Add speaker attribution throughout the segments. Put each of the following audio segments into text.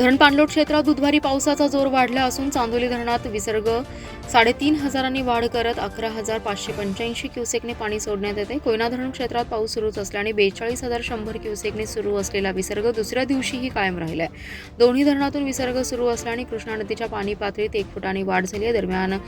Speaker 1: धरण पाणलोट क्षेत्रात बुधवारी पावसाचा जोर वाढला असून चांदोली धरणात विसर्ग 3,500 वाढ करत 11,585 क्युसेकने पाणी सोडण्यात येते। कोयना धरण क्षेत्रात पाऊस सुरूच असल्याने 42,100 क्युसेकने सुरू असलेला विसर्ग दुसऱ्या दिवशीही कायम राहिलाय। दोन्ही धरणातून विसर्ग सुरू असल्याने कृष्णा नदीच्या पाणी पातळीत 1 फुटाने वाढ झाली आहे। दरम्यान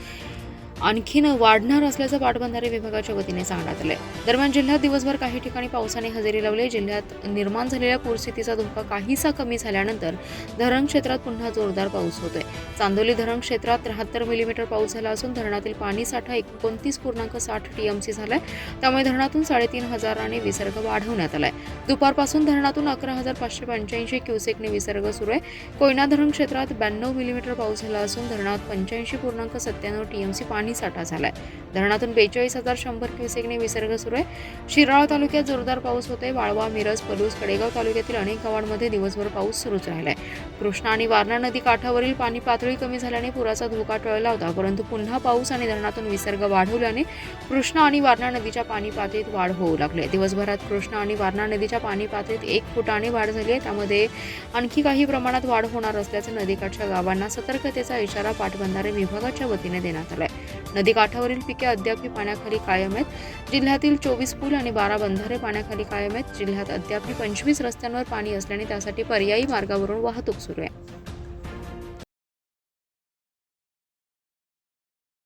Speaker 1: आणखीन वाढणार असल्याचं पाटबंधारे विभागाच्या वतीने सांगण्यात आलंय। दरम्यान जिल्ह्यात दिवसभर काही ठिकाणी पावसाने हजेरी लावली। जिल्ह्यात निर्माण झालेल्या पूरस्थितीचा धोका काहीसा कमी झाल्यानंतर धरण क्षेत्रात पुन्हा जोरदार पाऊस होतोय। चांदोली धरण क्षेत्रात 73 मिलीमीटर पाऊस झाला असून धरणातील पाणी साठा 29.60 टीएमसी झालाय। त्यामुळे धरणातून 3,500 विसर्ग वाढवण्यात आलाय। दुपारपासून धरणातून 11,585 क्युसेकने विसर्ग सुरू आहे। कोयना धरण क्षेत्रात 92 मिलीमीटर पाऊस झाला असून धरणात 85.97 टीएमसी पाणी साठा झालाय। धरणातून 42,100 क्युसेकने विसर्ग सुरू आहे। शिराळा तालुक्यात जोरदार पाऊस होतोय। वाळवा, मिरज, पलूस, कडेगाव तालुक्यातील अनेक गावांमध्ये दिवसभर पाऊस सुरूच राहिलाय। कृष्णा आणि वारणा नदी काठावरील पाणी पातळी कमी झाल्याने पुराचा धोका टळला होता, परंतु पुन्हा पाऊस आणि धरणातून विसर्ग वाढवल्याने कृष्णा आणि वारणा नदीच्या पाणी पातळीत वाढ होऊ लागली। दिवसभरात कृष्णा आणि वारणा नदीच्या पाणी पातळीत 1 फुटाने वाढ झाली आहे। त्यामध्ये आणखी काही प्रमाणात वाढ होणार असल्याचं नदीकाठच्या गावांना सतर्कतेचा इशारा पाटबंधारे विभागाच्या वतीने देण्यात आलाय। नदीकाठावरील पिके अद्याप पाण्याखाली कायम आहेत। जिल्ह्यातील 24 पूल आणि 12 बंधारे पाण्याखाली कायम आहेत। जिल्ह्यात अद्याप 25 रस्त्यांवर पाणी असल्याने त्यासाठी पर्यायी मार्गावरून वाहतूक सुरू आहे।